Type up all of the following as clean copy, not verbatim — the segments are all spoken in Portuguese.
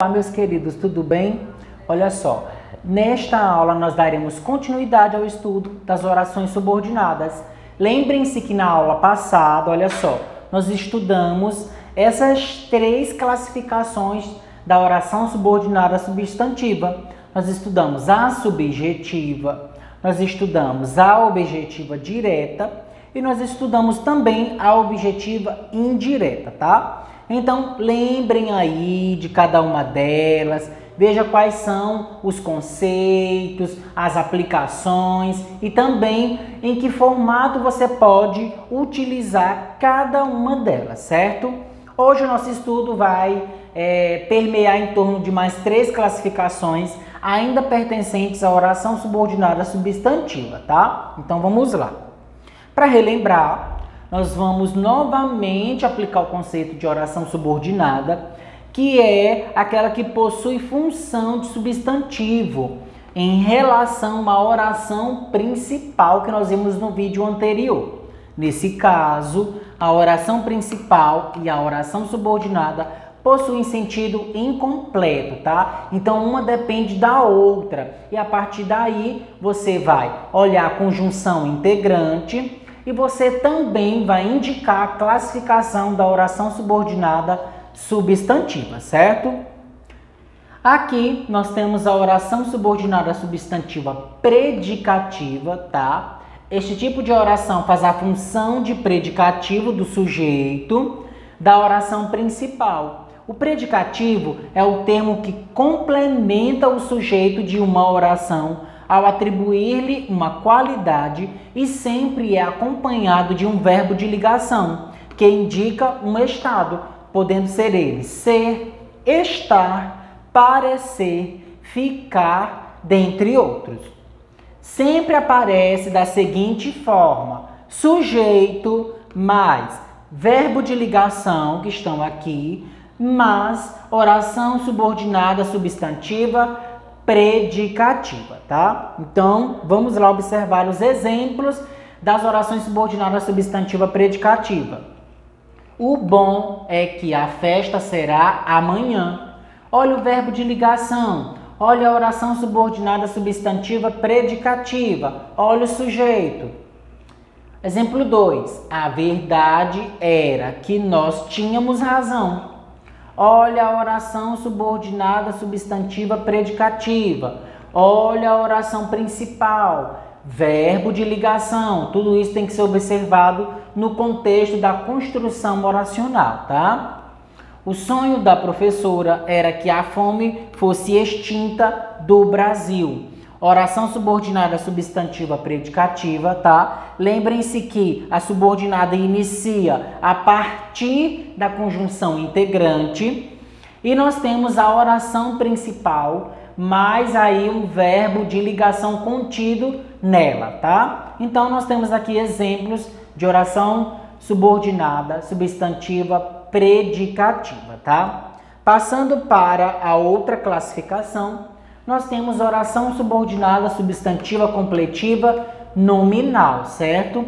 Olá, meus queridos, tudo bem? Olha só, nesta aula nós daremos continuidade ao estudo das orações subordinadas. Lembrem-se que na aula passada, olha só, nós estudamos essas três classificações da oração subordinada substantiva. Nós estudamos a subjetiva, nós estudamos a objetiva direta e nós estudamos também a objetiva indireta, tá? Então, lembrem aí de cada uma delas, veja quais são os conceitos, as aplicações e também em que formato você pode utilizar cada uma delas, certo? Hoje o nosso estudo vai permear em torno de mais três classificações, ainda pertencentes à oração subordinada substantiva, tá? Então, vamos lá. Para relembrar, nós vamos novamente aplicar o conceito de oração subordinada, que é aquela que possui função de substantivo em relação à oração principal que nós vimos no vídeo anterior. Nesse caso, a oração principal e a oração subordinada possuem sentido incompleto, tá? Então, uma depende da outra e a partir daí você vai olhar a conjunção integrante e você também vai indicar a classificação da oração subordinada substantiva, certo? Aqui nós temos a oração subordinada substantiva predicativa, tá? Este tipo de oração faz a função de predicativo do sujeito da oração principal. O predicativo é o termo que complementa o sujeito de uma oração ao atribuir-lhe uma qualidade e sempre é acompanhado de um verbo de ligação, que indica um estado, podendo ser ele ser, estar, parecer, ficar, dentre outros. Sempre aparece da seguinte forma: sujeito mais verbo de ligação, que estão aqui, mais oração subordinada substantiva predicativa, tá? Então, vamos lá observar os exemplos das orações subordinadas substantiva predicativa. O bom é que a festa será amanhã. Olha o verbo de ligação. Olha a oração subordinada substantiva predicativa. Olha o sujeito. Exemplo 2. A verdade era que nós tínhamos razão. Olha a oração subordinada substantiva predicativa. Olha a oração principal. Verbo de ligação. Tudo isso tem que ser observado no contexto da construção oracional, tá? O sonho da professora era que a fome fosse extinta do Brasil. Oração subordinada substantiva predicativa, tá? Lembrem-se que a subordinada inicia a partir da conjunção integrante e nós temos a oração principal, mais aí um verbo de ligação contido nela, tá? Então, nós temos aqui exemplos de oração subordinada substantiva predicativa, tá? Passando para a outra classificação, nós temos oração subordinada substantiva completiva nominal, certo?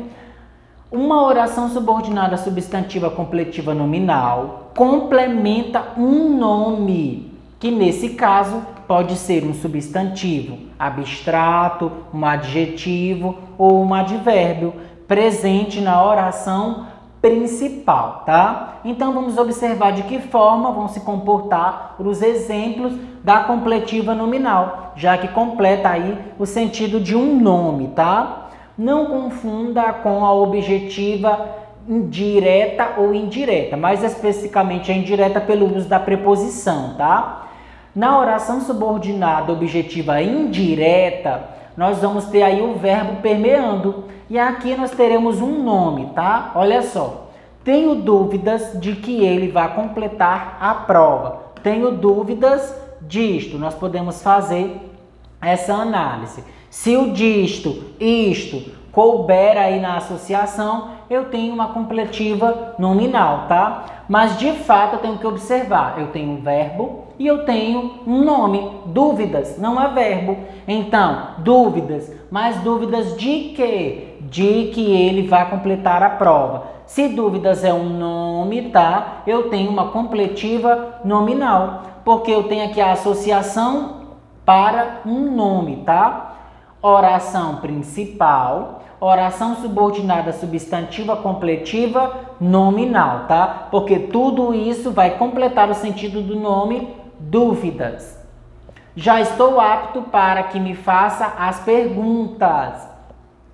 Uma oração subordinada substantiva completiva nominal complementa um nome, que nesse caso pode ser um substantivo abstrato, um adjetivo ou um advérbio presente na oração principal, tá? Então vamos observar de que forma vão se comportar os exemplos da completiva nominal, já que completa aí o sentido de um nome, tá? Não confunda com a objetiva direta ou indireta, mais especificamente a indireta pelo uso da preposição, tá? Na oração subordinada objetiva indireta, nós vamos ter aí o verbo permeando. E aqui nós teremos um nome, tá? Olha só. Tenho dúvidas de que ele vai completar a prova. Tenho dúvidas disto. Nós podemos fazer essa análise. Se o disto, isto, couber aí na associação, eu tenho uma completiva nominal, tá? Mas de fato eu tenho que observar. Eu tenho um verbo e eu tenho um nome. Dúvidas não é verbo. Então, dúvidas. Mas dúvidas de quê? De que ele vai completar a prova. Se dúvidas é um nome, tá? Eu tenho uma completiva nominal. porque eu tenho aqui a associação para um nome, tá? Oração principal, oração subordinada substantiva completiva nominal, tá? Porque tudo isso vai completar o sentido do nome dúvidas. Já estou apto para que me faça as perguntas.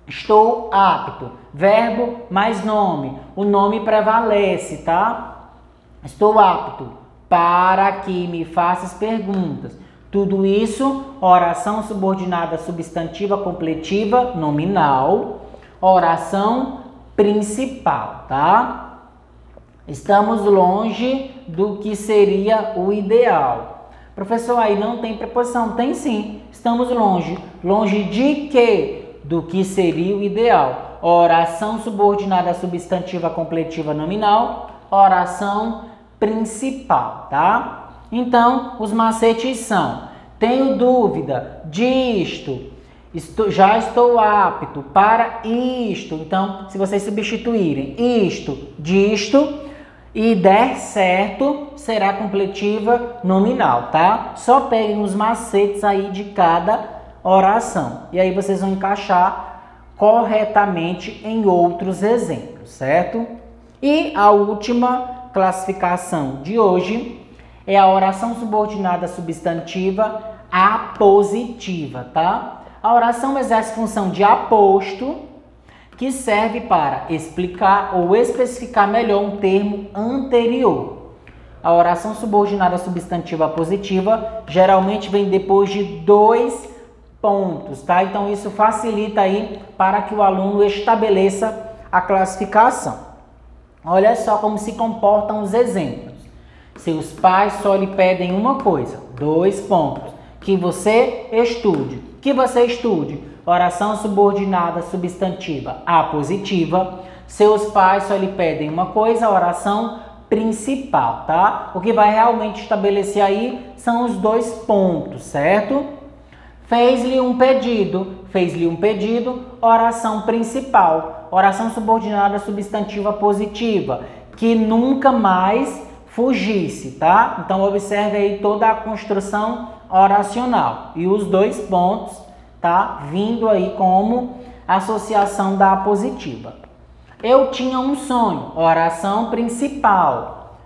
Estou apto. Verbo mais nome. O nome prevalece, tá? Estou apto para que me faças perguntas. Tudo isso, oração subordinada substantiva completiva nominal, oração principal, tá? Estamos longe do que seria o ideal. Professor, aí não tem preposição. Tem sim. Estamos longe. Longe de quê? Do que seria o ideal. Oração subordinada substantiva completiva nominal, oração principal, tá? Então, os macetes são: tenho dúvida disto, já estou apto para isto. Então, se vocês substituírem isto, disto, e der certo, será completiva nominal, tá? Só peguem os macetes aí de cada oração. E aí vocês vão encaixar corretamente em outros exemplos, certo? E a última classificação de hoje é a oração subordinada substantiva apositiva, tá? A oração exerce função de aposto, que serve para explicar ou especificar melhor um termo anterior. A oração subordinada substantiva apositiva geralmente vem depois de 2 pontos, tá? Então isso facilita aí para que o aluno estabeleça a classificação. Olha só como se comportam os exemplos. Seus pais só lhe pedem uma coisa, 2 pontos. Que você estude. Que você estude. Oração subordinada substantiva apositiva. Seus pais só lhe pedem uma coisa, oração principal, tá? O que vai realmente estabelecer aí são os 2 pontos, certo? Fez-lhe um pedido, oração principal. Oração subordinada substantiva positiva, que nunca mais fugisse, tá? Então observe aí toda a construção oracional e os 2 pontos, tá? Vindo aí como associação da apositiva. Eu tinha um sonho, oração principal,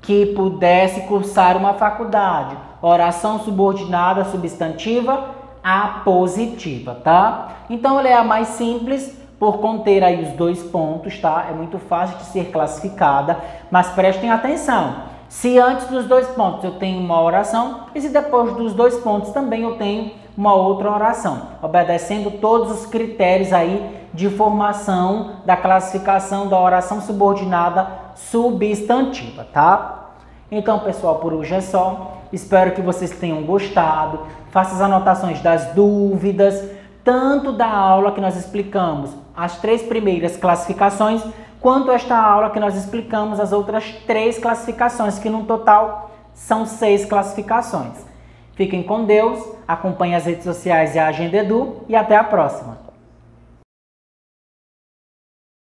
que pudesse cursar uma faculdade, oração subordinada substantiva apositiva, tá? Então ela é a mais simples por conter aí os 2 pontos, tá? É muito fácil de ser classificada, mas prestem atenção. Se antes dos 2 pontos eu tenho uma oração, e se depois dos 2 pontos também eu tenho uma outra oração, obedecendo todos os critérios aí de formação da classificação da oração subordinada substantiva, tá? Então, pessoal, por hoje é só. Espero que vocês tenham gostado. Faça as anotações das dúvidas, tanto da aula que nós explicamos as 3 primeiras classificações, quanto esta aula que nós explicamos as outras 3 classificações, que no total são 6 classificações. Fiquem com Deus, acompanhem as redes sociais e a Agenda Edu e até a próxima.